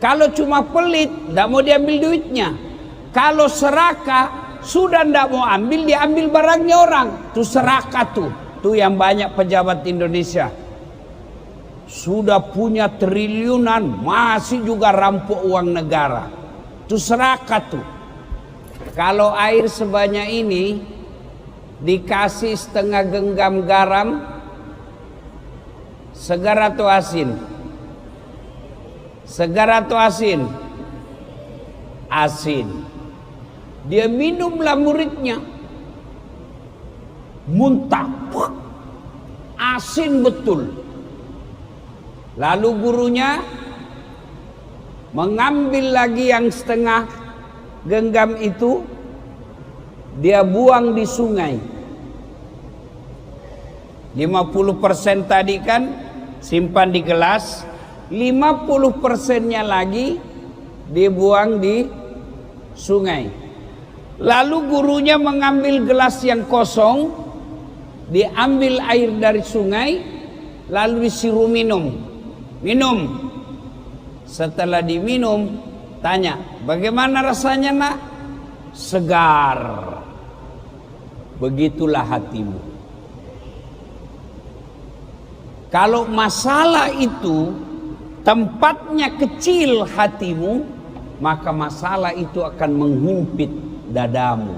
Kalau cuma pelit, tidak mau diambil duitnya. Kalau serakah, sudah tidak mau ambil, diambil barangnya orang. Itu serakah tuh. Tuh yang banyak pejabat Indonesia. Sudah punya triliunan, masih juga rampok uang negara. Itu serakah tuh. Kalau air sebanyak ini dikasih setengah genggam garam, segar atau asin? Segar atau asin? Asin. Dia minumlah muridnya, muntah, asin betul. Lalu gurunya mengambil lagi yang setengah genggam itu, dia buang di sungai. 50% tadi kan simpan di gelas, 50%-nya lagi dibuang di sungai. Lalu gurunya mengambil gelas yang kosong, diambil air dari sungai, lalu disuruh minum. Minum. Setelah diminum, tanya, bagaimana rasanya nak? Segar. Begitulah hatimu. Kalau masalah itu tempatnya kecil hatimu, maka masalah itu akan menghimpit dadamu.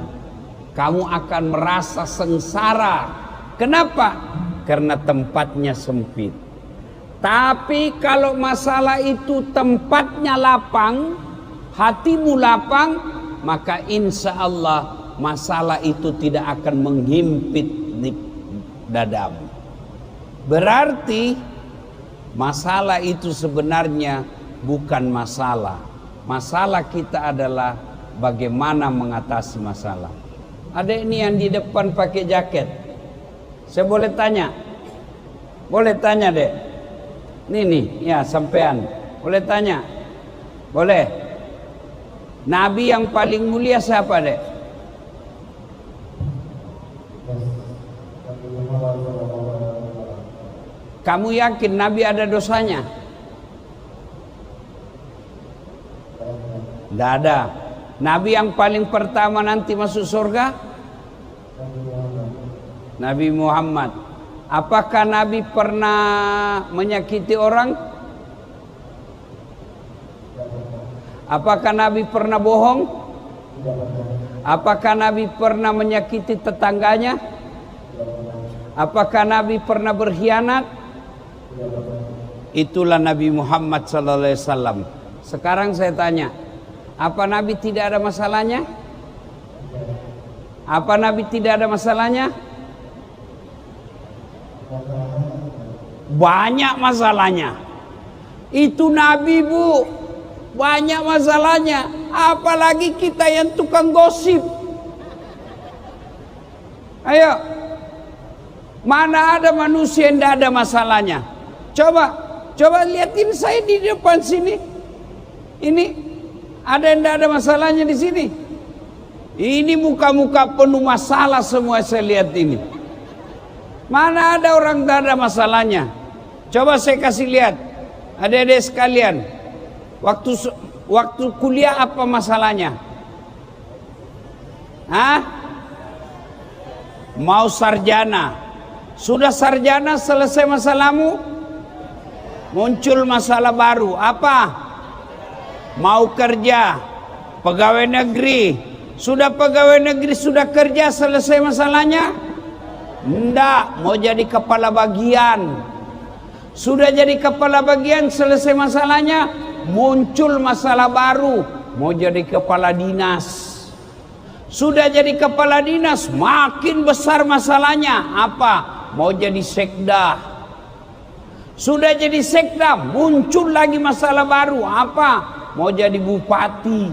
Kamu akan merasa sengsara. Kenapa? Karena tempatnya sempit. Tapi kalau masalah itu tempatnya lapang, hatimu lapang, maka insya Allah masalah itu tidak akan menghimpit di dadamu. Berarti masalah itu sebenarnya bukan masalah. Masalah kita adalah bagaimana mengatasi masalah. Ada ini yang di depan pakai jaket. Saya boleh tanya? Boleh tanya dek? Nih, ya sampean. Boleh tanya? Boleh. Nabi yang paling mulia siapa dek? Kamu yakin Nabi ada dosanya? Tidak ada. Nabi yang paling pertama nanti masuk surga? Nabi Muhammad. Apakah Nabi pernah menyakiti orang? Apakah Nabi pernah bohong? Apakah Nabi pernah menyakiti tetangganya? Apakah Nabi pernah berkhianat? Itulah Nabi Muhammad SAW. Sekarang saya tanya, apa Nabi tidak ada masalahnya? Apa Nabi tidak ada masalahnya? Banyak masalahnya. Itu Nabi bu, banyak masalahnya. Apalagi kita yang tukang gosip. Ayo, mana ada manusia yang tidak ada masalahnya? Coba lihatin saya di depan sini. Ini ada yang tidak ada masalahnya di sini? Ini muka-muka penuh masalah semua saya lihat ini. Mana ada orang tidak ada masalahnya? Coba saya kasih lihat, adik-adik sekalian, waktu kuliah apa masalahnya? Hah? Mau sarjana. Sudah sarjana selesai masalahmu? Muncul masalah baru. Apa? Mau kerja, pegawai negeri. Sudah pegawai negeri, sudah kerja, selesai masalahnya? Enggak, mau jadi kepala bagian. Sudah jadi kepala bagian, selesai masalahnya, muncul masalah baru, mau jadi kepala dinas. Sudah jadi kepala dinas, makin besar masalahnya. Apa? Mau jadi sekda. Sudah jadi sekda, muncul lagi masalah baru. Apa? Mau jadi bupati.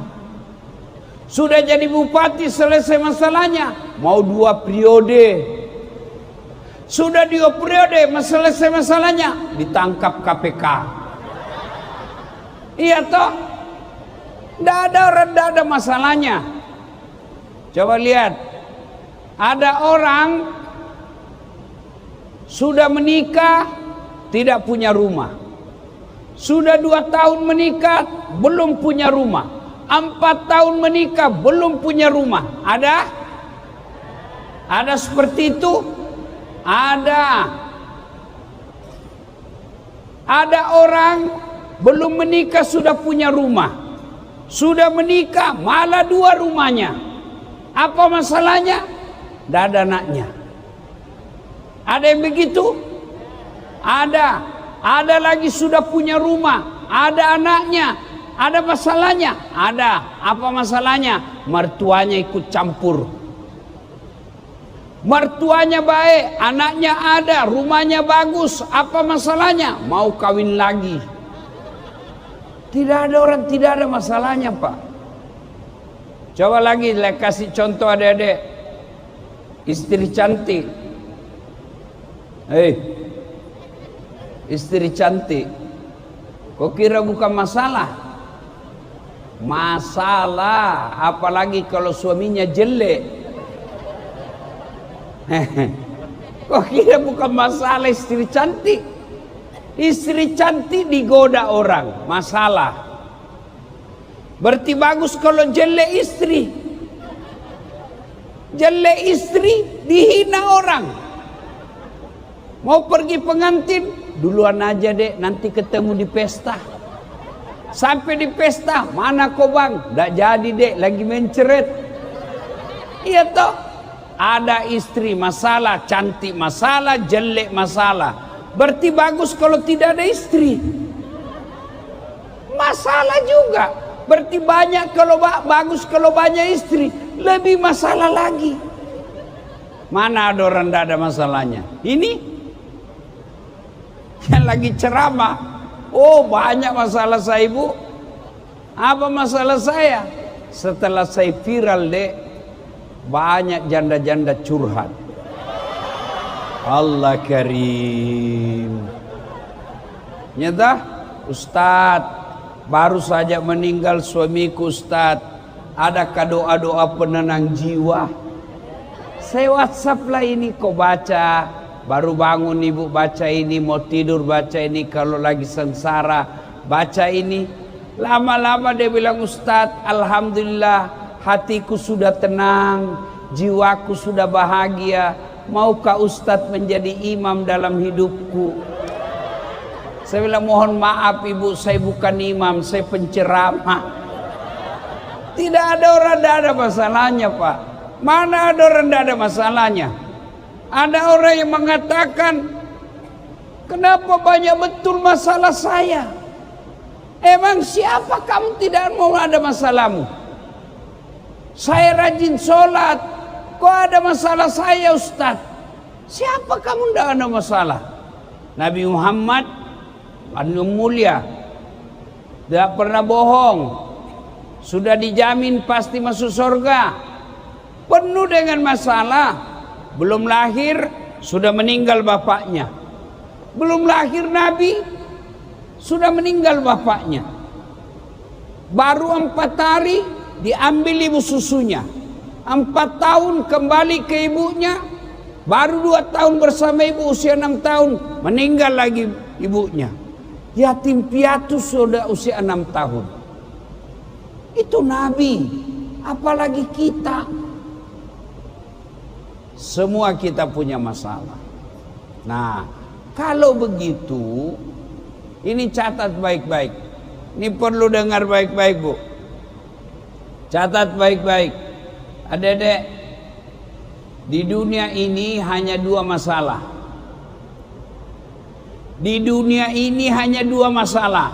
Sudah jadi bupati, selesai masalahnya, mau 2 periode. Sudah 2 periode, selesai masalahnya, ditangkap KPK. Iya toh? Tidak ada orang, tidak ada masalahnya. Coba lihat, ada orang sudah menikah, tidak punya rumah. Sudah 2 tahun menikah, belum punya rumah. 4 tahun menikah belum punya rumah. Ada? Ada seperti itu? Ada. Ada orang belum menikah sudah punya rumah. Sudah menikah malah 2 rumahnya. Apa masalahnya? Tidak ada anaknya. Ada yang begitu? Ada. Ada lagi sudah punya rumah, ada anaknya. Ada masalahnya? Ada. Apa masalahnya? Mertuanya ikut campur. Mertuanya baik, anaknya ada, rumahnya bagus. Apa masalahnya? Mau kawin lagi. Tidak ada orang tidak ada masalahnya, Pak. Coba lagi kasih contoh adik-adik. Istri cantik. Istri cantik. Kok kira bukan masalah? Masalah, apalagi kalau suaminya jelek. Kok kira bukan masalah istri cantik? Istri cantik digoda orang, masalah. Berarti bagus kalau jelek istri. Jelek istri dihina orang. Mau pergi pengantin, duluan aja dek, nanti ketemu di pesta. Sampai di pesta, mana kau bang? Nggak jadi dek, lagi menceret. Iya toh, ada istri masalah, cantik masalah, jelek masalah. Berarti bagus kalau tidak ada istri. Masalah juga. Berarti banyak kalau bagus kalau banyak istri, lebih masalah lagi. Mana ada orang tidak ada masalahnya? Ini yang lagi ceramah, oh banyak masalah saya ibu. Apa masalah saya? Setelah saya viral dek, banyak janda-janda curhat. Allah karim. Nyata Ustadz, baru saja meninggal suamiku Ustadz, adakah doa-doa penenang jiwa? Saya WhatsApp lah ini, kau baca. Baru bangun ibu baca ini, mau tidur baca ini, kalau lagi sengsara baca ini. Lama-lama dia bilang, Ustadz, alhamdulillah hatiku sudah tenang, jiwaku sudah bahagia. Maukah Ustadz menjadi imam dalam hidupku? Saya bilang, mohon maaf ibu, saya bukan imam, saya penceramah. Tidak ada orang tidak ada masalahnya, Pak. Mana ada orang tidak ada masalahnya? Ada orang yang mengatakan, kenapa banyak betul masalah saya? Emang siapa kamu tidak mau ada masalahmu? Saya rajin sholat, kok ada masalah saya Ustaz? Siapa kamu tidak ada masalah? Nabi Muhammad anu mulia, tidak pernah bohong, sudah dijamin pasti masuk surga. Penuh dengan masalah. Belum lahir sudah meninggal bapaknya. Belum lahir Nabi sudah meninggal bapaknya. Baru 4 hari diambil ibu susunya. 4 tahun kembali ke ibunya. Baru 2 tahun bersama ibu, usia 6 tahun meninggal lagi ibunya. Yatim piatu sudah usia 6 tahun. Itu Nabi, apalagi kita. Semua kita punya masalah. Nah, kalau begitu, ini catat baik-baik. Ini perlu dengar baik-baik, Bu. Catat baik-baik. Adik-adik, di dunia ini hanya 2 masalah. Di dunia ini hanya 2 masalah.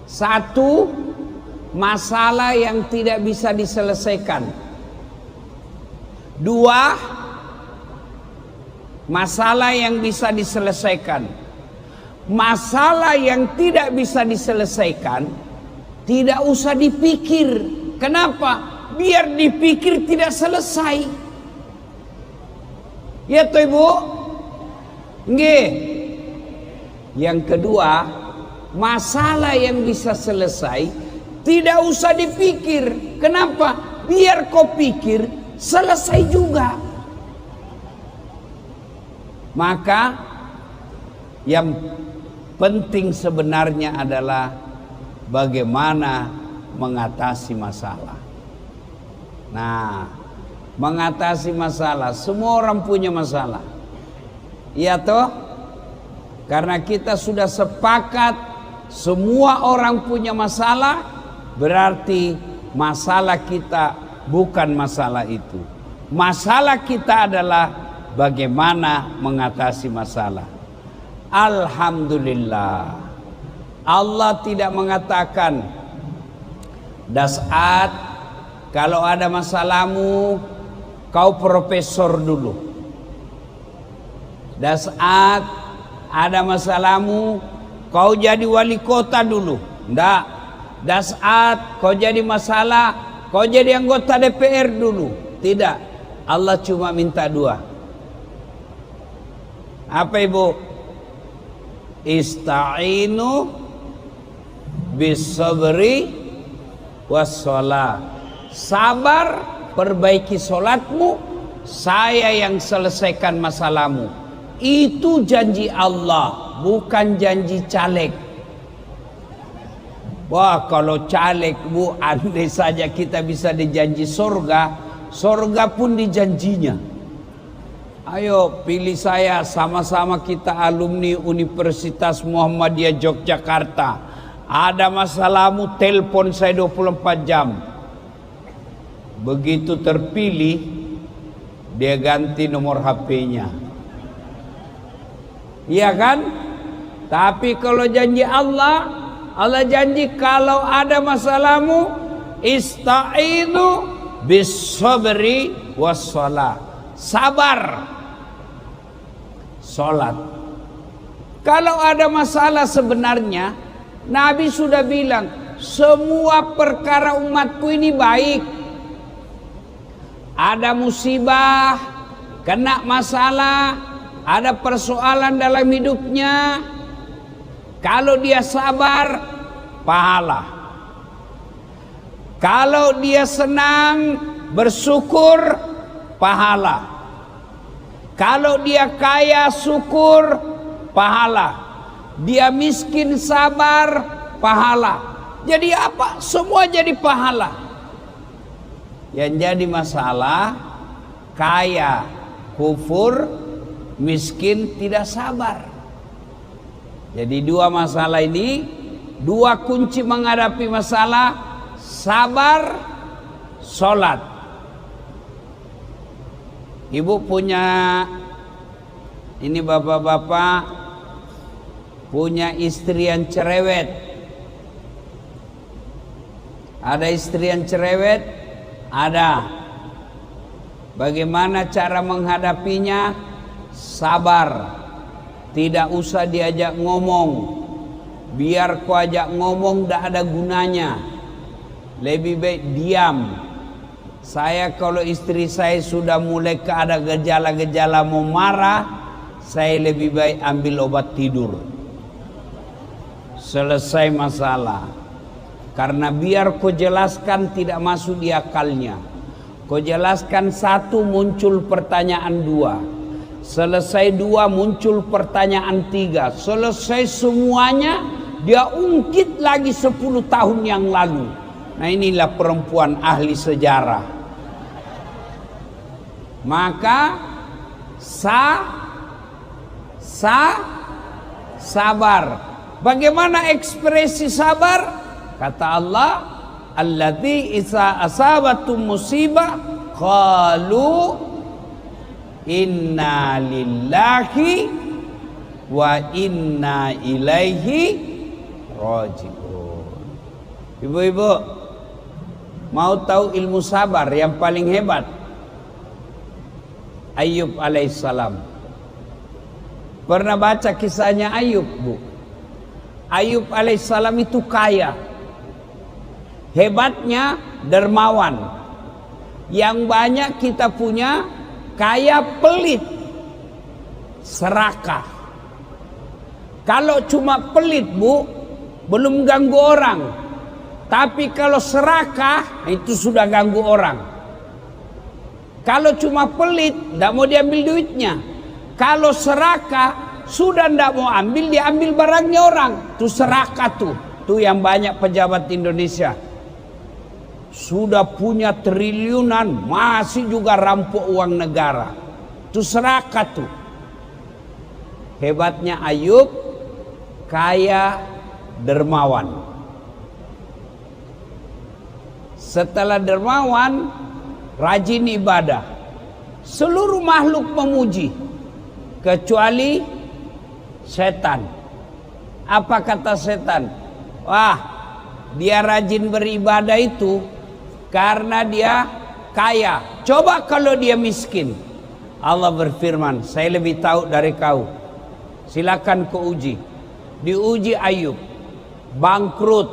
Satu, masalah yang tidak bisa diselesaikan. 2, masalah yang bisa diselesaikan. Masalah yang tidak bisa diselesaikan tidak usah dipikir. Kenapa? Biar dipikir tidak selesai. Ya toh ibu? Nggih. Yang kedua, masalah yang bisa selesai tidak usah dipikir. Kenapa? Biar kau pikir selesai juga. Maka yang penting sebenarnya adalah bagaimana mengatasi masalah. Nah, mengatasi masalah, semua orang punya masalah. Iya toh? Karena kita sudah sepakat semua orang punya masalah, berarti masalah kita bukan masalah itu. Masalah kita adalah bagaimana mengatasi masalah. Alhamdulillah, Allah tidak mengatakan, Das'at, kalau ada masalahmu kau profesor dulu. Das'at, ada masalahmu kau jadi wali kota dulu. Enggak. Das'at, kau jadi masalah kau jadi anggota DPR dulu. Tidak. Allah cuma minta dua. Apa ibu? Ista'inu bis-sabri was-shalah. Sabar, perbaiki solatmu, saya yang selesaikan masalahmu. Itu janji Allah, bukan janji caleg. Wah, kalau caleg bu, andai saja kita bisa dijanji surga, surga pun dijanjinya. Ayo pilih saya, sama-sama kita alumni Universitas Muhammadiyah Yogyakarta. Ada masalahmu, telepon saya 24 jam. Begitu terpilih, dia ganti nomor HP-nya. Iya kan? Tapi kalau janji Allah, Allah janji kalau ada masalahmu, ista'inu bis-sabri was-shalah. Sabar, sholat. Kalau ada masalah sebenarnya, Nabi sudah bilang, semua perkara umatku ini baik. Ada musibah, kena masalah, ada persoalan dalam hidupnya, kalau dia sabar, pahala. Kalau dia senang, bersyukur, pahala. Kalau dia kaya, syukur, pahala. Dia miskin, sabar, pahala. Jadi apa? Semua jadi pahala. Yang jadi masalah, kaya, kufur, miskin, tidak sabar. Jadi dua masalah ini, dua kunci menghadapi masalah, sabar, sholat. Ibu punya, ini bapak-bapak punya istri yang cerewet. Ada istri yang cerewet? Ada. Bagaimana cara menghadapinya? Sabar. Tidak usah diajak ngomong. Biar kau ajak ngomong tidak ada gunanya. Lebih baik diam. Saya kalau istri saya sudah mulai ada gejala-gejala mau marah, saya lebih baik ambil obat tidur. Selesai masalah. Karena biar kau jelaskan tidak masuk di akalnya. Kau jelaskan satu, muncul pertanyaan dua. Selesai dua, muncul pertanyaan tiga. Selesai semuanya, dia ungkit lagi 10 tahun yang lalu. Nah inilah perempuan ahli sejarah. Maka sabar. Bagaimana ekspresi sabar? Kata Allah, allati isa asabatum musibah qalu inna lillahi wa inna ilaihi raji'un. Ibu-ibu mau tahu ilmu sabar yang paling hebat? Ayub alaihissalam. Pernah baca kisahnya Ayub, bu? Ayub alaihissalam itu kaya. Hebatnya dermawan. Yang banyak kita punya kaya pelit, serakah. Kalau cuma pelit, bu, belum ganggu orang. Tapi kalau serakah, itu sudah ganggu orang. Kalau cuma pelit, tidak mau diambil duitnya. Kalau serakah, sudah tidak mau ambil, diambil barangnya orang. Itu serakah tuh. tuh yang banyak pejabat Indonesia. Sudah punya triliunan, masih juga rampok uang negara. Itu serakah tuh. Hebatnya Ayub, kaya, dermawan. Setelah dermawan, rajin ibadah. Seluruh makhluk memuji, kecuali setan. Apa kata setan? Wah, dia rajin beribadah itu karena dia kaya. Coba kalau dia miskin. Allah berfirman, saya lebih tahu dari kau. Silakan kau uji. Diuji Ayub. Bangkrut.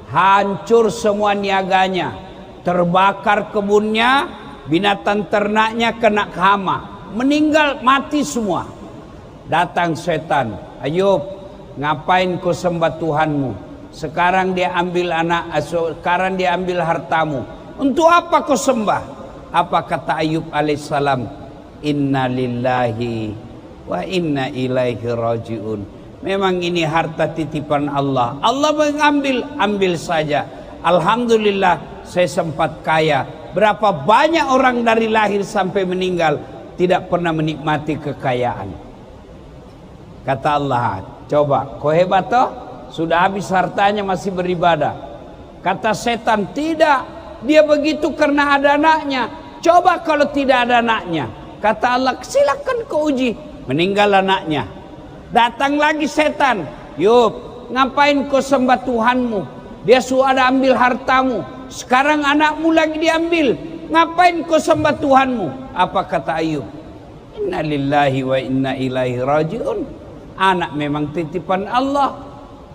Hancur semua niaganya. Terbakar kebunnya. Binatang ternaknya kena hama. Meninggal, mati semua. Datang setan. Ayub, ngapain kau sembah Tuhanmu? Sekarang dia ambil sekarang dia ambil hartamu. Untuk apa kau sembah? Apa kata Ayub alaihissalam? Inna lillahi wa inna ilaihi rajiun. Memang ini harta titipan Allah. Allah mengambil, ambil saja. Alhamdulillah saya sempat kaya. Berapa banyak orang dari lahir sampai meninggal tidak pernah menikmati kekayaan. Kata Allah, coba kau hebat toh? Sudah habis hartanya masih beribadah. Kata setan, tidak. Dia begitu karena ada anaknya. Coba kalau tidak ada anaknya. Kata Allah, silakan kau uji. Meninggal anaknya. Datang lagi setan. Yub, ngapain kau sembah Tuhanmu? Dia sudah ambil hartamu. Sekarang anakmu lagi diambil. Ngapain kau sembah Tuhanmu? Apa kata Ayub? Inna lillahi wa inna ilaihi rajiun. Anak memang titipan Allah.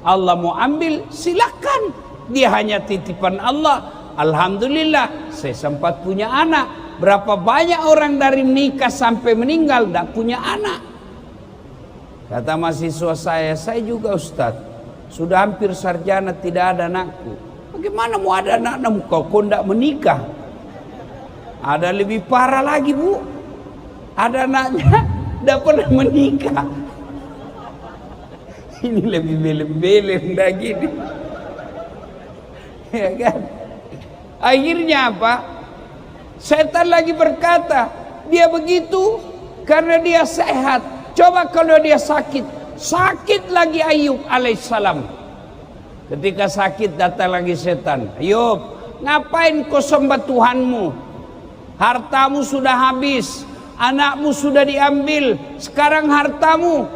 Allah mau ambil, silakan. Dia hanya titipan Allah. Alhamdulillah, saya sempat punya anak. Berapa banyak orang dari nikah sampai meninggal tidak punya anak. Kata mahasiswa saya juga Ustadz, sudah hampir sarjana tidak ada anakku. Bagaimana mau ada anak kau tidak menikah? Ada lebih parah lagi bu. Ada anaknya tidak pernah menikah. Ini lebih belem-belem lagi nih. Ya kan? Akhirnya apa? Setan lagi berkata, dia begitu karena dia sehat. Coba kalau dia sakit. Sakit lagi Ayub alaihissalam. Ketika sakit datang lagi setan. Ayub, ngapain kau sembah Tuhanmu? Hartamu sudah habis. Anakmu sudah diambil. Sekarang hartamu.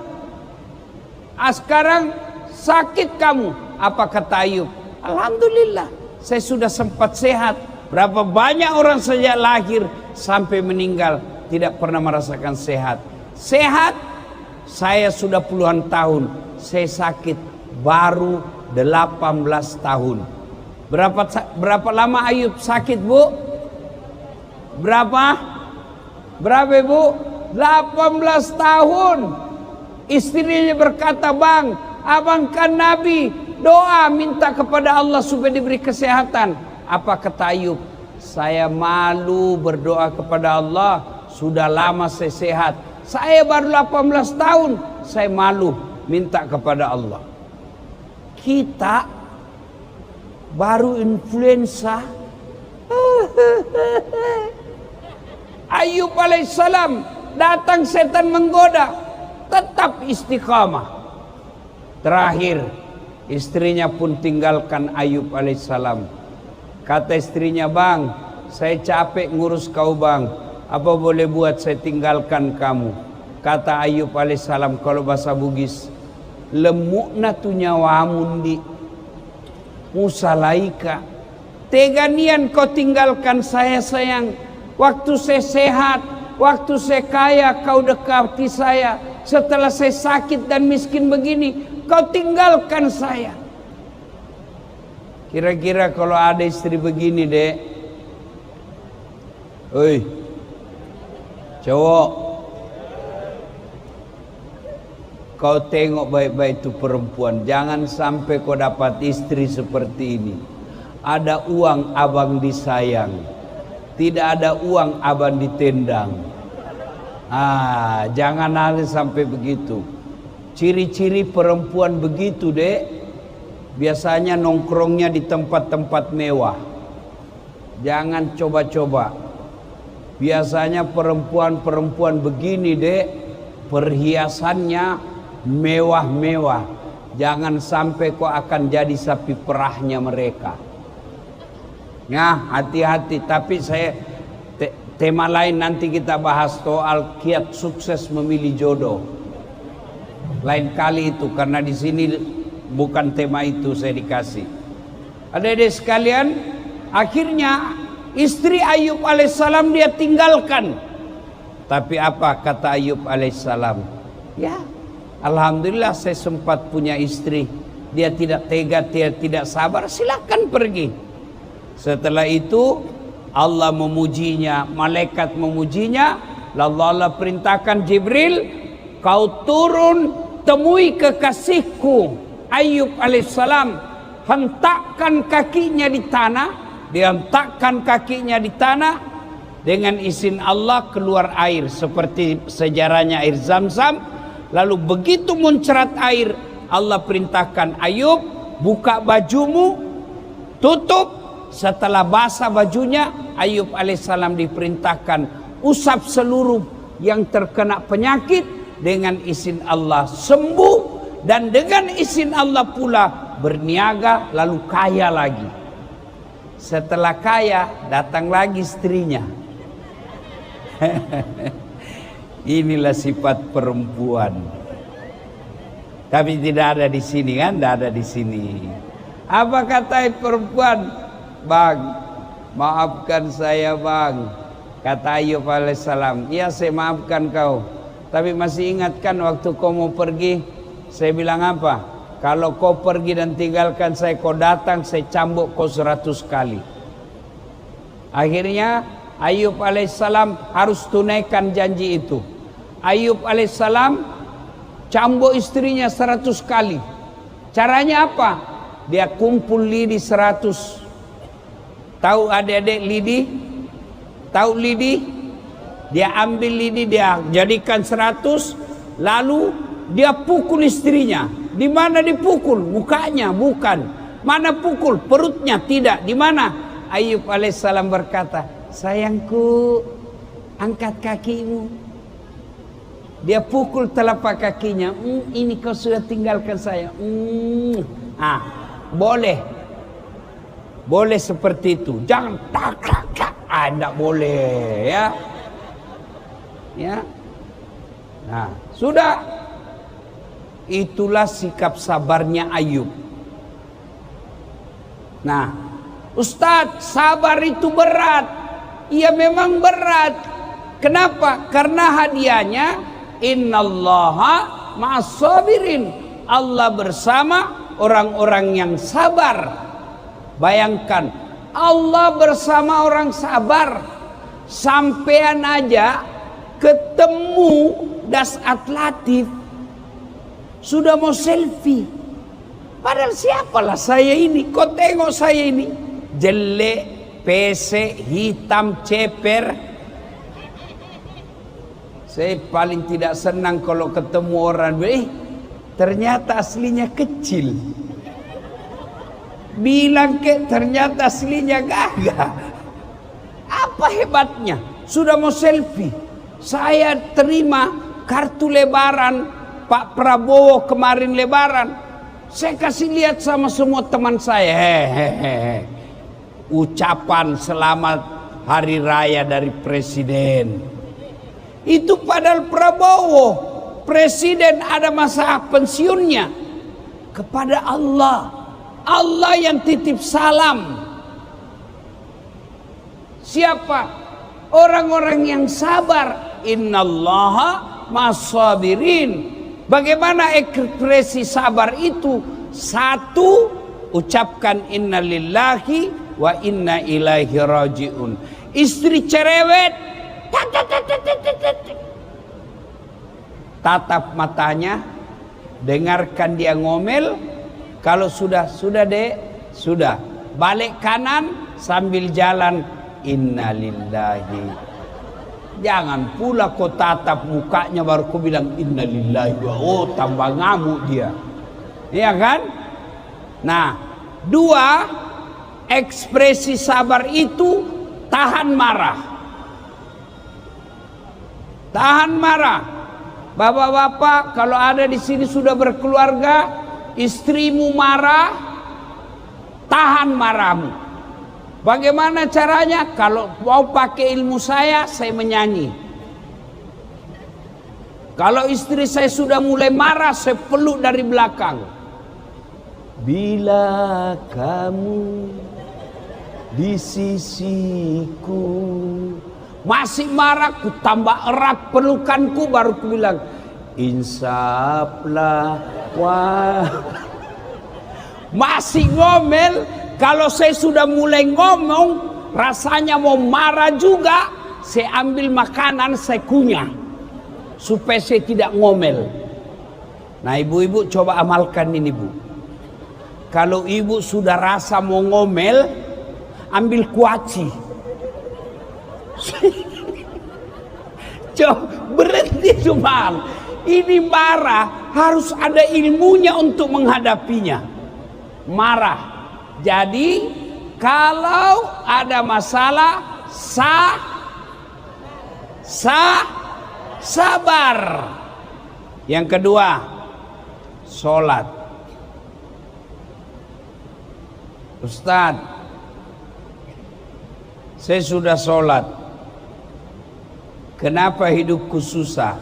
Sekarang sakit kamu. Apa kata Ayub? Alhamdulillah, saya sudah sempat sehat. Berapa banyak orang sejak lahir sampai meninggal tidak pernah merasakan sehat. Sehat, saya sudah puluhan tahun. Saya sakit baru 18 tahun. Berapa lama Ayub sakit bu? Berapa bu? 18 tahun. Istrinya berkata, bang, abang kan Nabi, doa minta kepada Allah supaya diberi kesehatan. Apa kata Ayub? Saya malu berdoa kepada Allah. Sudah lama saya sehat. Saya baru 18 tahun. Saya malu minta kepada Allah. Kita baru influenza. Ayub alaihissalam datang setan menggoda. Tetap istiqamah. Terakhir istrinya pun tinggalkan Ayub alaihissalam. Kata istrinya, bang, saya capek ngurus kau bang. Apa boleh buat saya tinggalkan kamu? Kata Ayub alaihissalam, kalau bahasa Bugis, lemukna tu nyawamun di musalaika. Teganian kau tinggalkan saya sayang. Waktu saya sehat, waktu saya kaya kau dekati saya. Setelah saya sakit dan miskin begini, kau tinggalkan saya. Kira-kira kalau ada istri begini dek, oi, cowok, kau tengok baik-baik itu perempuan. Jangan sampai kau dapat istri seperti ini. Ada uang abang disayang, tidak ada uang abang ditendang. Jangan nanti sampai begitu. Ciri-ciri perempuan begitu dek, biasanya nongkrongnya di tempat-tempat mewah. Jangan coba-coba. Biasanya perempuan-perempuan begini dek, perhiasannya mewah-mewah. Jangan sampai kau akan jadi sapi perahnya mereka. Ya, hati-hati. Tapi saya tema lain nanti kita bahas soal kiat sukses memilih jodoh. Lain kali itu, karena di sini bukan tema itu saya dikasih. Adik-adik sekalian, akhirnya istri Ayub alaihissalam dia tinggalkan. Tapi apa kata Ayub alaihissalam? Ya, alhamdulillah saya sempat punya istri. Dia tidak tega, dia tidak sabar, silakan pergi. Setelah itu Allah memujinya, malaikat memujinya, lalu Allah perintahkan Jibril, kau turun temui kekasihku Ayub alaihissalam, hentakkan kakinya di tanah. Dia hentakkan kakinya di tanah, dengan izin Allah keluar air seperti sejarahnya air Zam-Zam. Lalu begitu muncrat air, Allah perintahkan Ayub, buka bajumu, tutup. Setelah basah bajunya, Ayub alaihissalam diperintahkan usap seluruh yang terkena penyakit, dengan izin Allah sembuh, dan dengan izin Allah pula berniaga lalu kaya lagi. Setelah kaya datang lagi istrinya. Inilah sifat perempuan. Tapi tidak ada di sini kan, tidak ada di sini. Apa kata perempuan? Bang, maafkan saya bang. Kata Ayub alaihissalam, iya saya maafkan kau. Tapi masih ingatkan waktu kau mau pergi, saya bilang apa? Kalau kau pergi dan tinggalkan saya, kau datang, saya cambuk kau 100 kali. Akhirnya Ayub alaihissalam harus tunaikan janji itu. Ayub alaihissalam cambuk istrinya 100 kali. Caranya apa? Dia kumpul lidi 100. Tahu adik-adik lidi? Tahu lidi? Dia ambil lidi, dia jadikan 100, lalu dia pukul istrinya. Di mana dipukul? Mukanya, bukan. Mana pukul? Perutnya, tidak. Di mana? Ayub alaihissalam berkata, sayangku, angkat kakimu. Dia pukul telapak kakinya. Ini kau sudah tinggalkan saya. Boleh. Boleh seperti itu. Jangan tak. Tidak boleh ya. Ya. Nah, sudah. Itulah sikap sabarnya Ayub. Nah, Ustadz, sabar itu berat. Iya memang berat. Kenapa? Karena hadiahnya innallaha ma'as-sabirin. Allah bersama orang-orang yang sabar. Bayangkan, Allah bersama orang sabar. Sampean aja ketemu Dasat Latif sudah mau selfie. Padahal siapalah saya ini? Kau tengok saya ini jelek, pesek, hitam, ceper. Saya paling tidak senang kalau ketemu orang, ternyata aslinya kecil. Bilang ternyata aslinya gagah. Apa hebatnya? Sudah mau selfie. Saya terima kartu lebaran Pak Prabowo kemarin lebaran. Saya kasih lihat sama semua teman saya. Ucapan selamat hari raya dari presiden. Itu padahal Prabowo presiden ada masa pensiunnya. Kepada Allah. Allah yang titip salam. Siapa? Orang-orang yang sabar. Innallaha ma'as-sabirin. Bagaimana ekspresi sabar itu? Satu, ucapkan innalillahi wa inna ilaihi rajiun. Istri cerewet, tatap matanya, dengarkan dia ngomel. Kalau sudah dek, sudah. Balik kanan sambil jalan, innalillahi. Jangan pula kau tatap mukanya baru kau bilang innalillahi. Oh, tambah ngamuk dia. Iya kan? Nah, dua ekspresi sabar itu tahan marah. Tahan marah. Bapak-bapak, kalau ada di sini sudah berkeluarga, istrimu marah, tahan marahmu. Bagaimana caranya? Kalau mau pakai ilmu saya menyanyi. Kalau istri saya sudah mulai marah, saya peluk dari belakang. Bila kamu di sisiku, masih marah, ku tambah erat pelukanku, baru ku bilang, insaplah. Wah, masih ngomel. Kalau saya sudah mulai ngomong, rasanya mau marah juga, saya ambil makanan, saya kunyah, supaya saya tidak ngomel. Nah, ibu-ibu coba amalkan ini, Bu. Kalau ibu sudah rasa mau ngomel, ambil kuaci. Coba berhenti cuma. Ini marah, harus ada ilmunya untuk menghadapinya. Marah. Jadi kalau ada masalah, sabar. Yang kedua, sholat. Ustadz, saya sudah sholat, kenapa hidupku susah?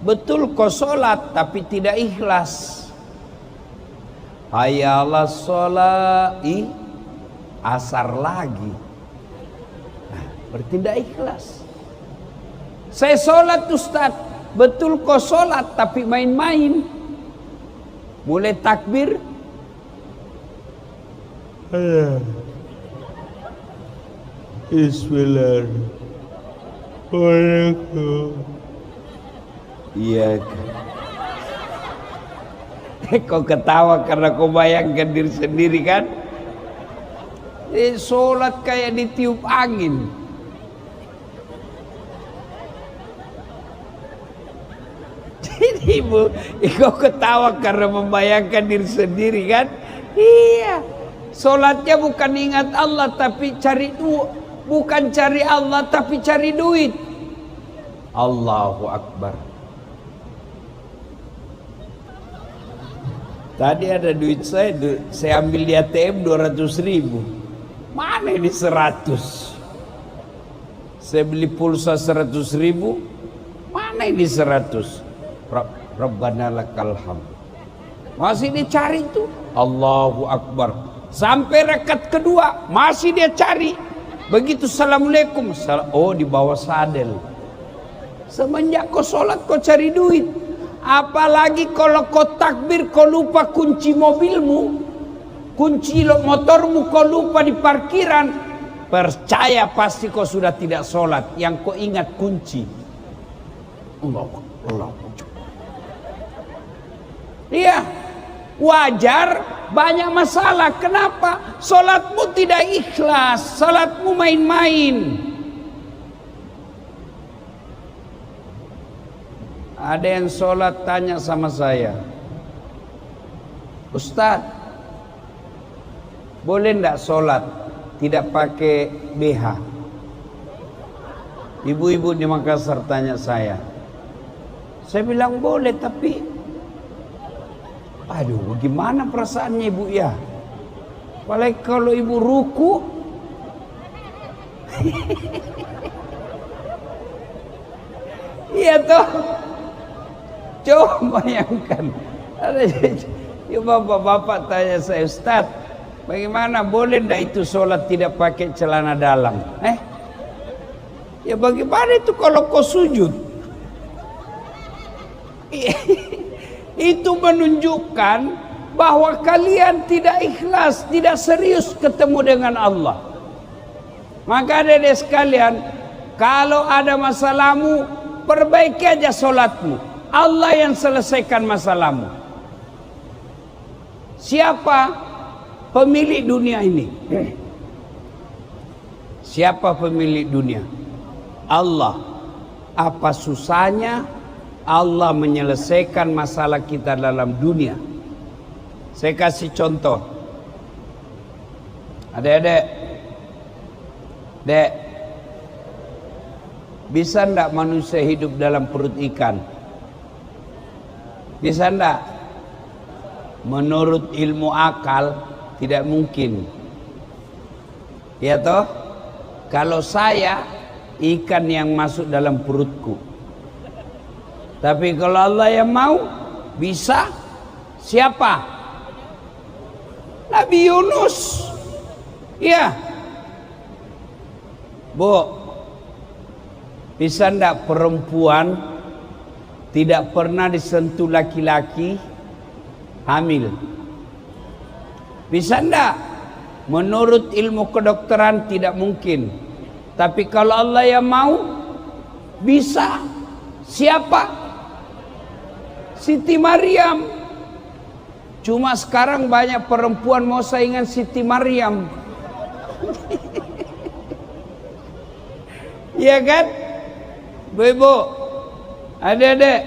Betul kau sholat tapi tidak ikhlas. Hayalah sholat, asar lagi. Nah, bertindak ikhlas. Saya sholat Ustadz, betul kau sholat tapi main-main. Mulai takbir, Bismillahirrahmanirrahim. Iya. Kau ketawa karena kau bayangkan diri sendiri kan? Sholat kayak ditiup angin. Jadi ibu, kau ketawa karena membayangkan diri sendiri kan? Iya. Sholatnya bukan ingat Allah tapi cari bukan cari Allah tapi cari duit. Allahu Akbar. Tadi ada duit saya ambil di ATM 200.000. Mana ini 100? Saya beli pulsa 100.000. Mana ini 100? Rabbana lakal hamd. Masih dicari tuh. Allahu Akbar. Sampai rakaat kedua masih dia cari. Begitu assalamualaikum, oh di bawah sadel. Semenjak kau sholat kau cari duit. Apalagi kalau kau takbir kau lupa kunci mobilmu, kunci motormu kau lupa di parkiran, percaya pasti kau sudah tidak sholat. Yang kau ingat kunci. Allah. Iya, wajar banyak masalah. Kenapa? Sholatmu tidak ikhlas, sholatmu main-main. Ada yang sholat tanya sama saya, Ustadz, boleh enggak sholat tidak pakai BH? Ibu-ibu di Makassar tanya saya bilang boleh, tapi aduh bagaimana perasaannya ibu ya? Apalagi kalau ibu ruku. Iya toh. Coba bayangkan. Ya bapak-bapak tanya saya, Ustadz, bagaimana boleh enggak itu sholat tidak pakai celana dalam? Ya bagaimana itu kalau kau sujud? Itu menunjukkan bahwa kalian tidak ikhlas, tidak serius ketemu dengan Allah. Maka adik-adik sekalian, kalau ada masalahmu, perbaiki aja sholatmu. Allah yang selesaikan masalahmu. Siapa pemilik dunia ini? Siapa pemilik dunia? Allah. Apa susahnya Allah menyelesaikan masalah kita dalam dunia? Saya kasih contoh. Adik-adik, Dek, bisa enggak manusia hidup dalam perut ikan? Bisa enggak? Menurut ilmu akal tidak mungkin. Ya toh? Kalau saya ikan yang masuk dalam perutku. Tapi kalau Allah yang mau, bisa. Siapa? Nabi Yunus. Ya. Bu, bisa enggak perempuan tidak pernah disentuh laki-laki hamil? Bisa enggak? Menurut ilmu kedokteran tidak mungkin. Tapi kalau Allah yang mau, bisa. Siapa? Siti Maryam. Cuma sekarang banyak perempuan mau saingan Siti Maryam. Iya kan? Bu-ibu, adik-adik,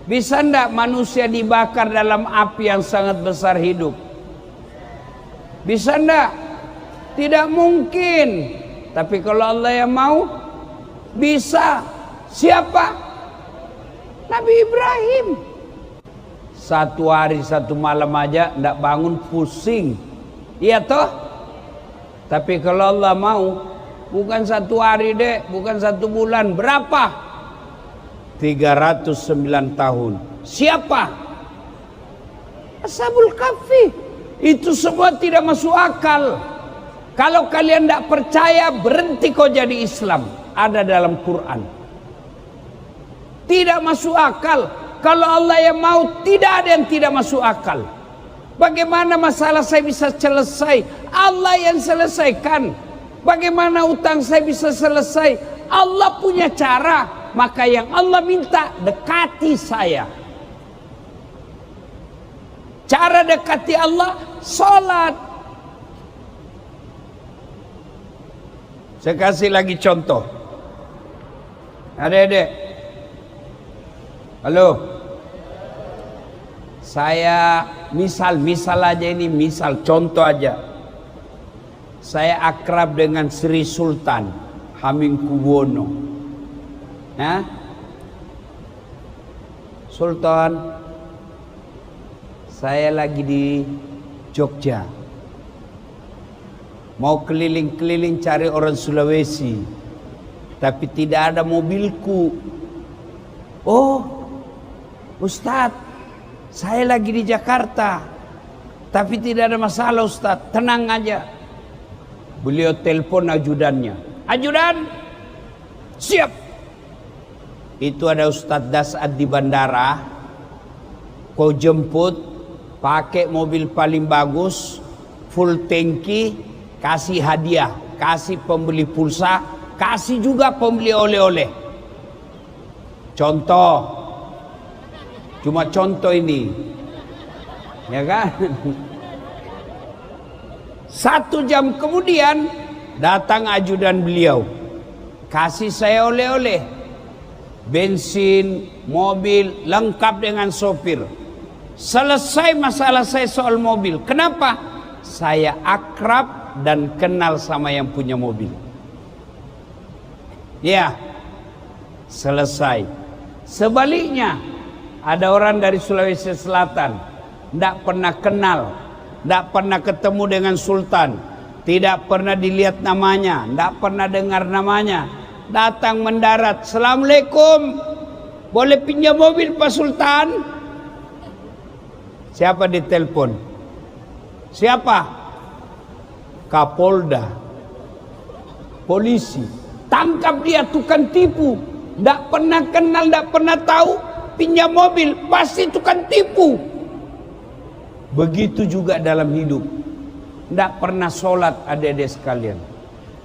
bisa enggak manusia dibakar dalam api yang sangat besar hidup? Bisa enggak? Tidak mungkin. Tapi kalau Allah yang mau, bisa. Siapa? Nabi Ibrahim. Satu hari satu malam aja enggak bangun, pusing. Iya toh? Tapi kalau Allah mau, bukan satu hari dek, bukan satu bulan, berapa? 309 tahun. Siapa? Ashabul Kahfi. Itu semua tidak masuk akal. Kalau kalian tidak percaya, berhenti kau jadi Islam. Ada dalam Quran. Tidak masuk akal. Kalau Allah yang mau, tidak ada yang tidak masuk akal. Bagaimana masalah saya bisa selesai? Allah yang selesaikan. Bagaimana utang saya bisa selesai? Allah punya cara. Maka yang Allah minta, dekati saya. Cara dekati Allah, sholat. Saya kasih lagi contoh. Adik-adik, halo. Saya misal aja ini, misal contoh aja. Saya akrab dengan Sri Sultan Hamengkubuwono. Ya? Sultan, saya lagi di Jogja. Mau keliling-keliling cari orang Sulawesi, tapi tidak ada mobilku. Oh, Ustadz, saya lagi di Jakarta, tapi tidak ada masalah Ustadz, tenang aja. Beliau telepon ajudannya. Ajudan, siap. Itu ada Ustadz Dasad di bandara. Kau jemput, pakai mobil paling bagus, full tangki, kasih hadiah, kasih pembeli pulsa, kasih juga pembeli oleh-oleh. Contoh, cuma contoh ini, ya kan? 1 jam kemudian datang ajudan beliau, kasih saya oleh-oleh, bensin, mobil, lengkap dengan sopir. Selesai masalah saya soal mobil. Kenapa? Saya akrab dan kenal sama yang punya mobil. Ya, selesai. Sebaliknya, ada orang dari Sulawesi Selatan, tidak pernah kenal, tidak pernah ketemu dengan Sultan, tidak pernah dilihat namanya, tidak pernah dengar namanya, datang mendarat, Assalamualaikum, boleh pinjam mobil Pak Sultan? Siapa ditelepon? Siapa? Kapolda, polisi. Tangkap dia, tukang tipu. Tidak pernah kenal, tidak pernah tahu, pinjam mobil, pasti tukang tipu. Begitu juga dalam hidup. Tidak pernah sholat, adik-adik sekalian.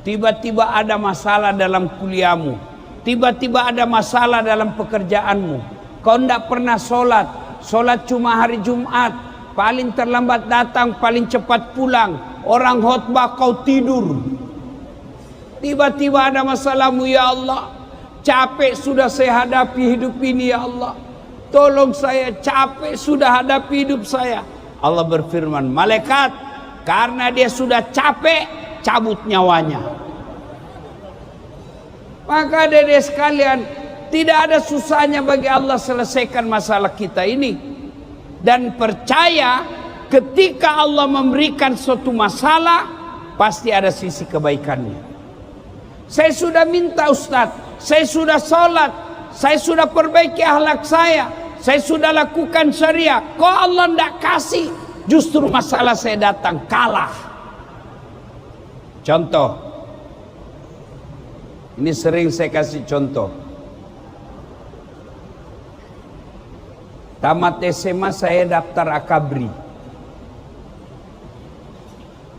Tiba-tiba ada masalah dalam kuliahmu, tiba-tiba ada masalah dalam pekerjaanmu. Kau tidak pernah sholat, sholat cuma hari Jumat, paling terlambat datang, paling cepat pulang. Orang khutbah kau tidur. Tiba-tiba ada masalahmu, ya Allah, capek sudah saya hadapi hidup ini, ya Allah. Tolong saya, capek sudah hadapi hidup saya. Allah berfirman, malaikat karena dia sudah capek, cabut nyawanya. Maka adik-adik sekalian, tidak ada susahnya bagi Allah selesaikan masalah kita ini. Dan percaya ketika Allah memberikan suatu masalah, pasti ada sisi kebaikannya. Saya sudah minta Ustadz, saya sudah sholat, saya sudah perbaiki akhlak saya sudah lakukan syariah. Kok Allah tidak kasih? Justru masalah saya datang kalah. Contoh, ini sering saya kasih contoh. Tamat SMA saya daftar akabri.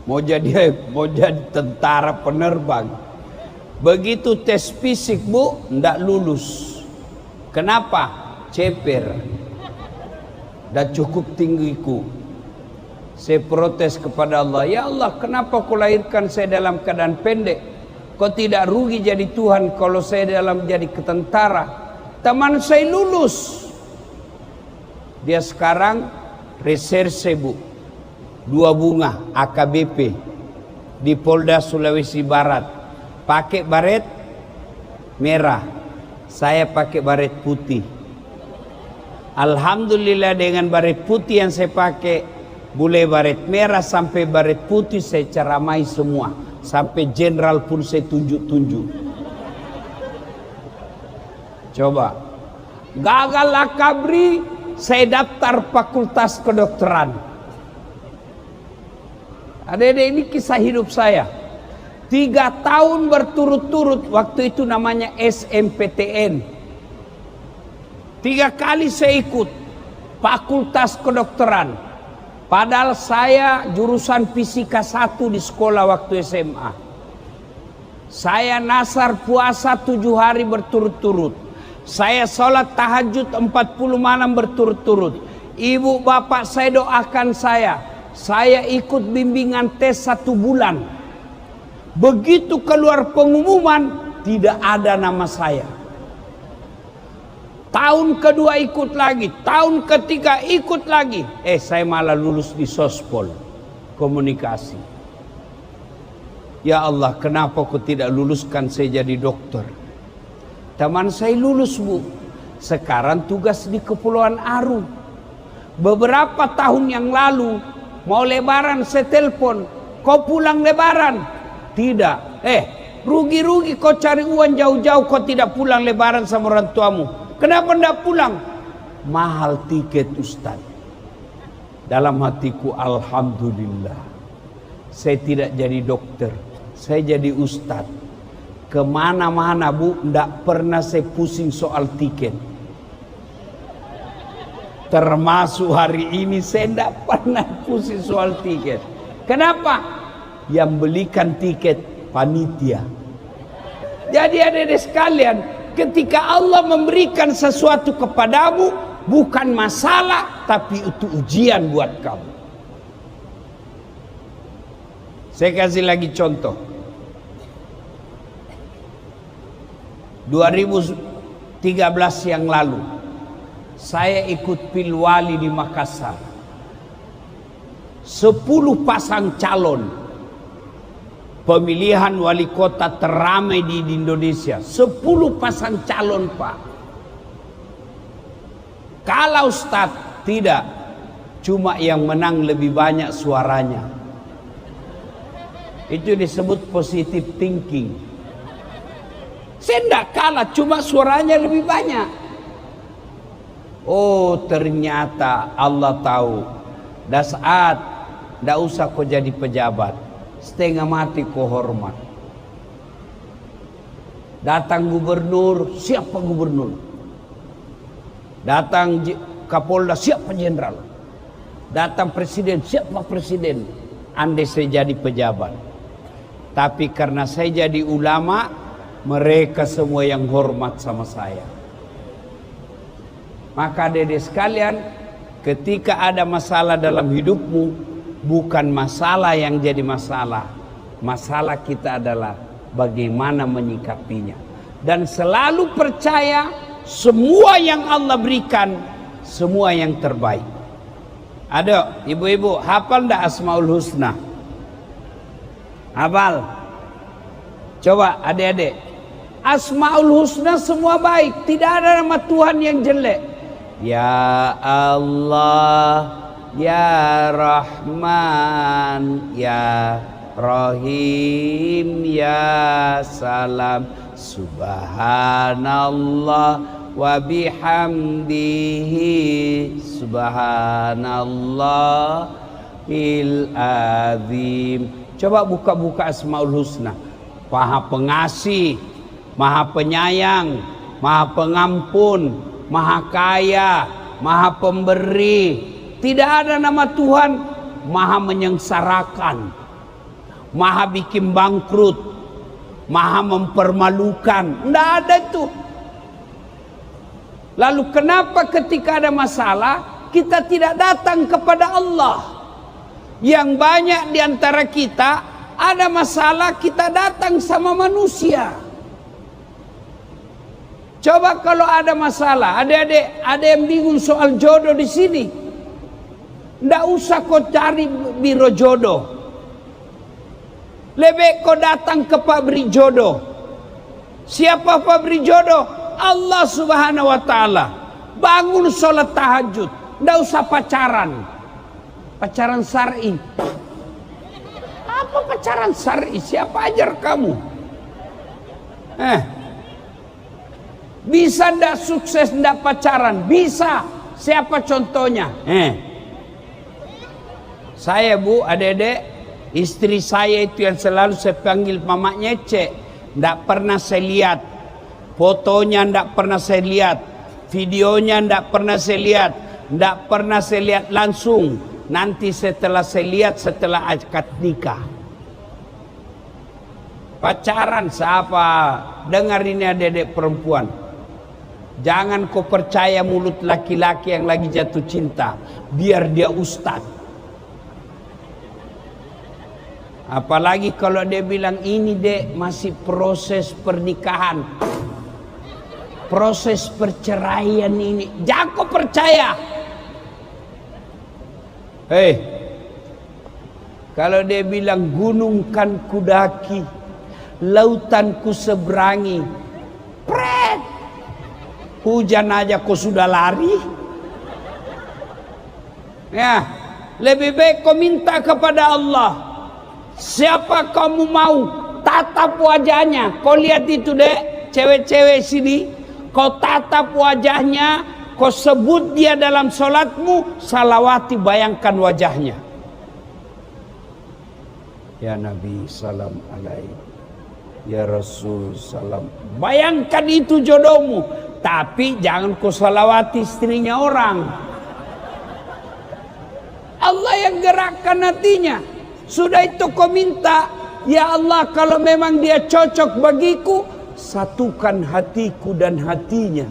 Mau jadi tentara penerbang. Begitu tes fisik bu, ndak lulus. Kenapa? Ceper. Dah cukup tinggiku. Saya protes kepada Allah. Ya Allah, kenapa kau lahirkan saya dalam keadaan pendek? Kau tidak rugi jadi Tuhan kalau saya dalam jadi ketentara. Teman saya lulus. Dia sekarang reserse bu. 2 bunga AKBP di Polda Sulawesi Barat. Pakai baret merah, saya pakai baret putih. Alhamdulillah dengan baret putih yang saya pakai, mulai baret merah sampai baret putih saya ceramai semua. Sampai jenderal pun saya tunjuk-tunjuk. Coba, gagal akabri, saya daftar fakultas kedokteran. Adik-adik, ini kisah hidup saya. 3 tahun berturut-turut, waktu itu namanya SMPTN. 3 kali saya ikut fakultas kedokteran. Padahal saya jurusan fisika 1 di sekolah waktu SMA. Saya nasar puasa 7 hari berturut-turut. Saya sholat tahajud 40 malam berturut-turut. Ibu bapak saya doakan saya. Saya ikut bimbingan tes 1 bulan. Begitu keluar pengumuman, tidak ada nama saya. Tahun kedua ikut lagi, tahun ketiga ikut lagi. Saya malah lulus di sospol komunikasi. Ya Allah, kenapa kau tidak luluskan saya jadi dokter? Teman saya lulus bu. Sekarang tugas di Kepulauan Aru. Beberapa tahun yang lalu, mau lebaran saya telepon. Kau pulang lebaran? Tidak. Rugi-rugi kau cari uang jauh-jauh, kau tidak pulang lebaran sama orang tuamu. Kenapa tidak pulang? Mahal tiket Ustaz. Dalam hatiku, alhamdulillah. Saya tidak jadi dokter, saya jadi Ustaz. Kemana-mana bu, tidak pernah saya pusing soal tiket. Termasuk hari ini saya tidak pernah pusing soal tiket. Kenapa? Yang belikan tiket panitia. Jadi adik-adik sekalian, ketika Allah memberikan sesuatu kepadamu, bukan masalah, tapi itu ujian buat kamu. Saya kasih lagi contoh. 2013 yang lalu, saya ikut pilwali di Makassar. 10 pasang calon. Pemilihan wali kota teramai di Indonesia. 10 pasang calon pak. Kalau Ustaz, tidak. Cuma yang menang lebih banyak suaranya. Itu disebut positive thinking. Saya tidak kalah, cuma suaranya lebih banyak. Oh ternyata Allah tahu. Dah saat, tidak usah kau jadi pejabat. Setengah mati kau hormat. Datang gubernur, siapa gubernur? Datang Kapolda, siapa jenderal? Datang presiden, siapa presiden? Andai saya jadi pejabat. Tapi karena saya jadi ulama, mereka semua yang hormat sama saya. Maka adik-adik sekalian, ketika ada masalah dalam hidupmu, bukan masalah yang jadi masalah. Masalah kita adalah bagaimana menyikapinya. Dan selalu percaya semua yang Allah berikan, semua yang terbaik. Ada ibu-ibu hafal ndak Asmaul Husna? Hafal? Coba adik-adik. Asmaul Husna semua baik, tidak ada nama Tuhan yang jelek. Ya Allah, Ya Rahman, Ya Rahim, Ya Salam, Subhanallah wa bihamdihi, Subhanallahil azim. Coba buka-buka Asmaul Husna. Maha Pengasih, Maha Penyayang, Maha Pengampun, Maha Kaya, Maha Pemberi. Tidak ada nama Tuhan Maha menyengsarakan, Maha bikin bangkrut, Maha mempermalukan. Tidak ada itu. Lalu kenapa ketika ada masalah kita tidak datang kepada Allah? Yang banyak di antara kita ada masalah kita datang sama manusia. Coba kalau ada masalah, adik-adik, ada yang bingung soal jodoh di sini. Nggak usah kau cari biro jodoh. Lebih kau datang ke pabrik jodoh. Siapa pabrik jodoh? Allah Subhanahu wa ta'ala. Bangun sholat tahajud. Nggak usah pacaran. Pacaran syar'i. Apa pacaran syar'i? Siapa ajar kamu? Bisa ndak sukses ndak pacaran? Bisa. Siapa contohnya? Saya bu, adik-adik, istri saya itu yang selalu saya panggil Mama Nyece, ndak pernah saya lihat. Fotonya ndak pernah saya lihat. Videonya ndak pernah saya lihat. Ndak pernah saya lihat langsung. Nanti setelah saya lihat setelah akad nikah. Pacaran siapa? Dengar ini adik-adik perempuan. Jangan kau percaya mulut laki-laki yang lagi jatuh cinta. Biar dia ustadz. Apalagi kalau dia bilang ini dek masih proses pernikahan. Proses perceraian ini. Jangan kau percaya. Kalau dia bilang gunung kan kudaki, lautan ku seberangi, pret, hujan aja kau sudah lari. Ya, lebih baik kau minta kepada Allah. Siapa kamu mau tatap wajahnya? Kau lihat itu dek, cewek-cewek sini, kau tatap wajahnya, kau sebut dia dalam sholatmu, salawati bayangkan wajahnya. Ya Nabi salam alaihi, ya Rasul salam. Bayangkan itu jodohmu, tapi jangan kau salawati istrinya orang. Allah yang gerakkan hatinya. Sudah itu kau minta, ya Allah kalau memang dia cocok bagiku, satukan hatiku dan hatinya,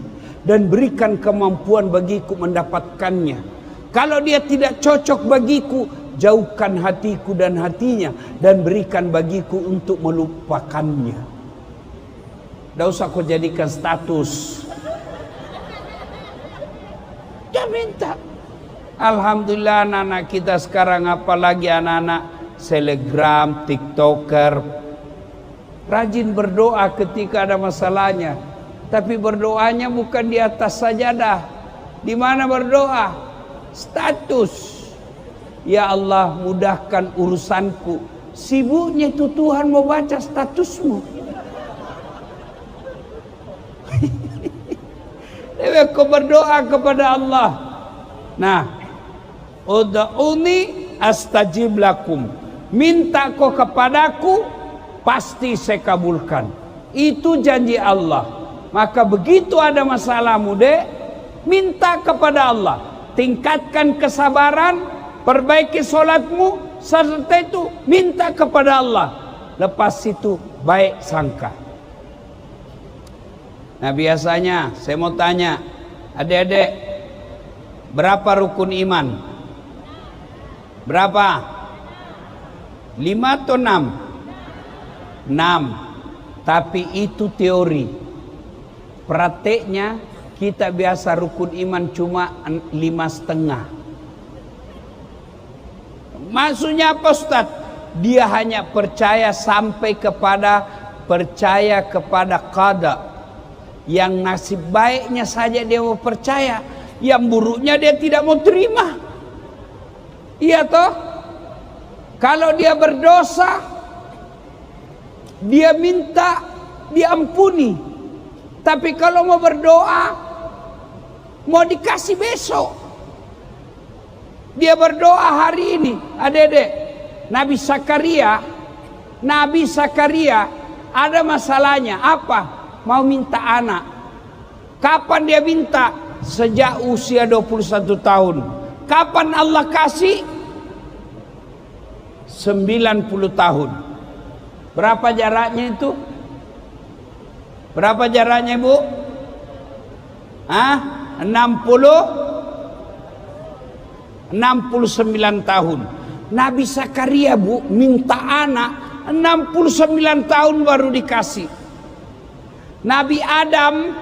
dan berikan kemampuan bagiku mendapatkannya. Kalau dia tidak cocok bagiku, jauhkan hatiku dan hatinya, dan berikan bagiku untuk melupakannya. Tidak usah kau jadikan status. Dia minta. Alhamdulillah anak-anak kita sekarang, apalagi anak-anak Telegram, TikToker, rajin berdoa ketika ada masalahnya. Tapi berdoanya bukan di atas sajadah. Di mana berdoa? Status. Ya Allah mudahkan urusanku. Sibuknya itu Tuhan mau baca statusmu. Lebih kau berdoa kepada Allah. Nah, ud'uni astajib lakum. Minta kau kepadaku, pasti saya kabulkan. Itu janji Allah. Maka begitu ada masalahmu dek, minta kepada Allah. Tingkatkan kesabaran, perbaiki sholatmu, serta itu minta kepada Allah. Lepas itu baik sangka. Nah biasanya saya mau tanya, adik-adik, berapa rukun iman? Berapa? 5 atau 6? 6. Tapi itu teori. Prakteknya kita biasa rukun iman cuma 5,5. Maksudnya apa Ustaz? Dia hanya percaya sampai percaya kepada qada. Yang nasib baiknya saja dia mau percaya, yang buruknya dia tidak mau terima. Iya toh? Kalau dia berdosa, dia minta diampuni. Tapi kalau mau berdoa, mau dikasih besok. Dia berdoa hari ini. Adik-adik, Nabi Zakaria ada masalahnya. Apa? Mau minta anak. Kapan dia minta? Sejak usia 21 tahun. Kapan Allah kasih? 90 tahun. Berapa jaraknya itu? Berapa jaraknya, Bu? 69 tahun. Nabi Zakaria, Bu, minta anak 69 tahun baru dikasih. Nabi Adam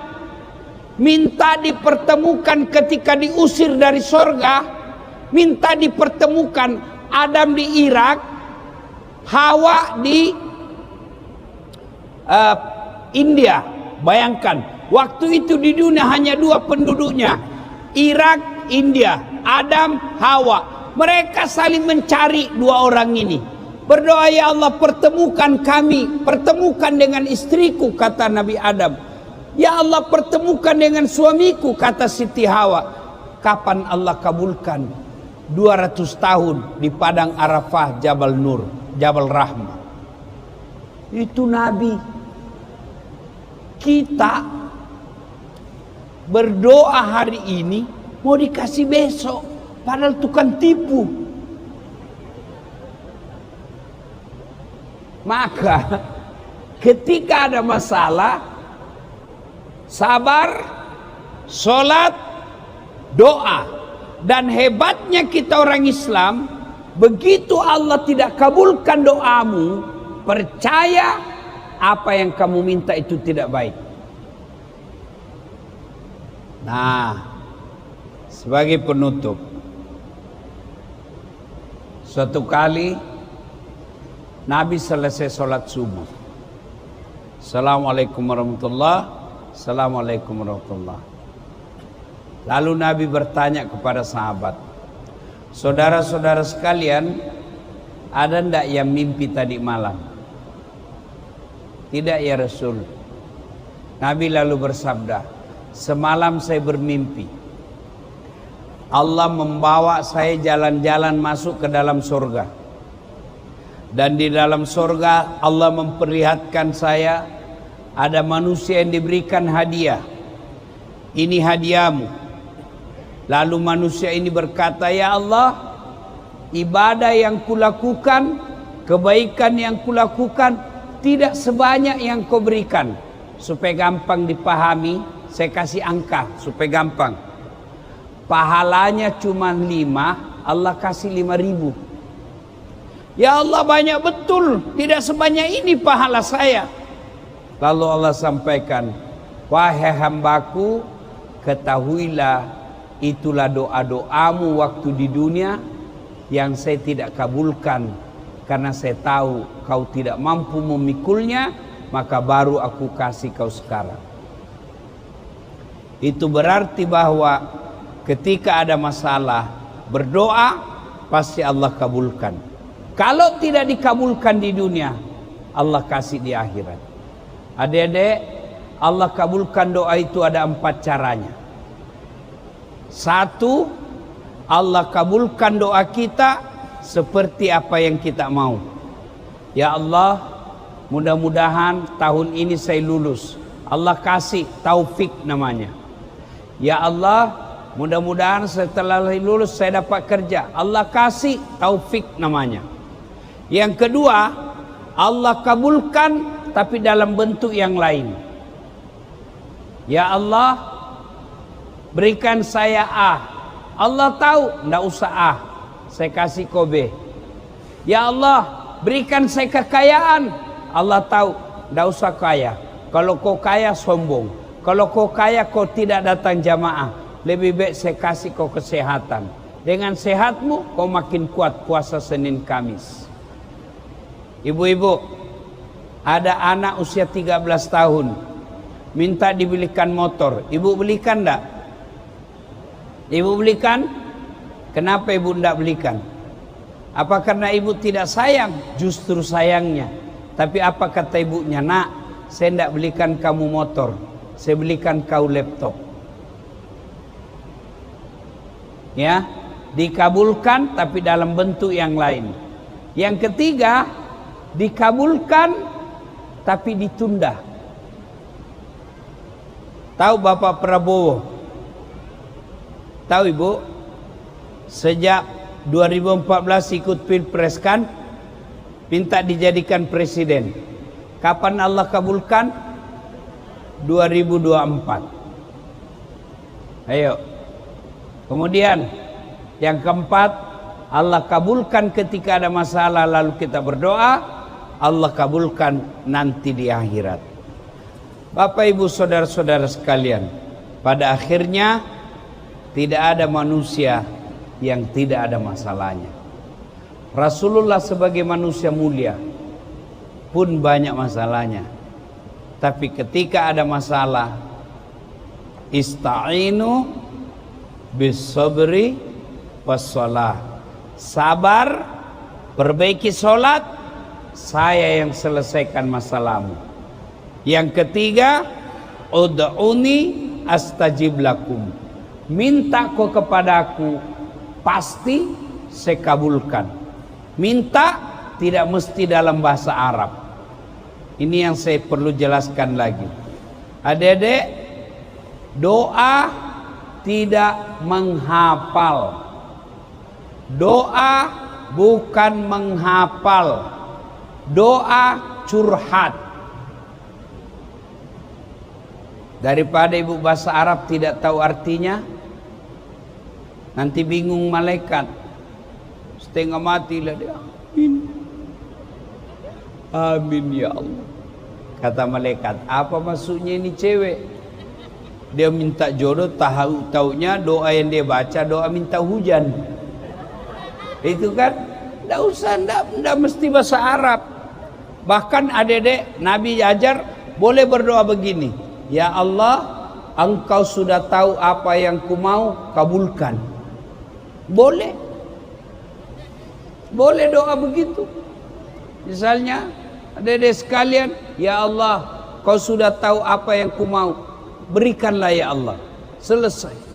minta dipertemukan ketika diusir dari sorga. Minta dipertemukan. Adam di Irak, Hawa di India. Bayangkan, waktu itu di dunia hanya 2 penduduknya, Irak, India, Adam, Hawa. Mereka saling mencari 2 orang ini. Berdoa, ya Allah, pertemukan kami, pertemukan dengan istriku, kata Nabi Adam. Ya Allah, pertemukan dengan suamiku, kata Siti Hawa. Kapan Allah kabulkan? 200 tahun di padang Arafah, Jabal Nur, Jabal Rahmah. Itu Nabi. Kita berdoa hari ini mau dikasih besok, padahal tukang tipu. Maka ketika ada masalah, sabar, sholat, doa. Dan hebatnya kita orang Islam, begitu Allah tidak kabulkan doamu, percaya apa yang kamu minta itu tidak baik. Nah, sebagai penutup, suatu kali Nabi selesai sholat subuh. Assalamualaikum warahmatullahi wabarakatuh. Assalamualaikum warahmatullahi wabarakatuh. Lalu Nabi bertanya kepada sahabat, saudara-saudara sekalian, ada ndak yang mimpi tadi malam? Tidak ya Rasul. Nabi lalu bersabda, semalam saya bermimpi Allah membawa saya jalan-jalan masuk ke dalam surga. Dan di dalam surga Allah memperlihatkan saya ada manusia yang diberikan hadiah. Ini hadiahmu. Lalu manusia ini berkata, ya Allah, ibadah yang kulakukan, kebaikan yang kulakukan tidak sebanyak yang kau berikan. Supaya gampang dipahami, saya kasih angka supaya gampang. Pahalanya cuma 5, Allah kasih 5.000. Ya Allah, banyak betul, tidak sebanyak ini pahala saya. Lalu Allah sampaikan, wahai hambaku, ketahuilah itulah doa-doamu waktu di dunia yang saya tidak kabulkan, karena saya tahu kau tidak mampu memikulnya, maka baru aku kasih kau sekarang. Itu berarti bahwa ketika ada masalah, berdoa pasti Allah kabulkan. Kalau tidak dikabulkan di dunia, Allah kasih di akhirat. Adik-adik, Allah kabulkan doa itu ada 4 caranya. 1, Allah kabulkan doa kita seperti apa yang kita mau. Ya Allah, mudah-mudahan tahun ini saya lulus. Allah kasih taufik namanya. Ya Allah, mudah-mudahan setelah lulus saya dapat kerja. Allah kasih taufik namanya. Yang kedua, Allah kabulkan tapi dalam bentuk yang lain. Ya Allah, berikan saya A. Allah tahu, tidak usah A, saya kasih kau B. Ya Allah, berikan saya kekayaan. Allah tahu, tidak usah kaya. Kalau kau kaya, sombong. Kalau kau kaya, kau tidak datang jamaah. Lebih baik saya kasih kau kesehatan. Dengan sehatmu kau makin kuat puasa Senin Kamis. Ibu-ibu, ada anak usia 13 tahun minta dibelikan motor, ibu belikan enggak? Ibu belikan? Kenapa ibu enggak belikan? Apa karena ibu tidak sayang? Justru sayangnya. Tapi apa kata ibunya? Nak, saya enggak belikan kamu motor, saya belikan kau laptop. Ya, dikabulkan tapi dalam bentuk yang lain. Yang ketiga, dikabulkan tapi ditunda. Tahu Bapak Prabowo? Tahu Ibu? Sejak 2014 ikut Pilpres kan, minta dijadikan presiden. Kapan Allah kabulkan? 2024. Ayo. Kemudian yang keempat, Allah kabulkan ketika ada masalah lalu kita berdoa, Allah kabulkan nanti di akhirat. Bapak Ibu saudara-saudara sekalian, pada akhirnya tidak ada manusia yang tidak ada masalahnya. Rasulullah sebagai manusia mulia pun banyak masalahnya. Tapi ketika ada masalah, ista'inu bis-sabri was-shalah. Sabar, perbaiki sholat, saya yang selesaikan masalahmu. Yang ketiga, ud'uni astajib lakum. Minta kau kepadaku, pasti saya kabulkan. Minta tidak mesti dalam bahasa Arab. Ini yang saya perlu jelaskan lagi. Adik-adik, doa tidak menghafal. Doa bukan menghafal. Doa curhat. Daripada ibu bahasa Arab tidak tahu artinya, nanti bingung malaikat, setengah mati lah dia. Amin, amin ya Allah. Kata malaikat, apa maksudnya ini cewek? Dia minta jodoh, taunya doa yang dia baca doa minta hujan. Itu kan, tidak usah, tidak mesti bahasa Arab. Bahkan adik-adik, Nabi ajar boleh berdoa begini, ya Allah, Engkau sudah tahu apa yang ku mau, kabulkan. Boleh. Boleh doa begitu. Misalnya, adik-adik sekalian, ya Allah, Kau sudah tahu apa yang ku mau, berikanlah ya Allah. Selesai.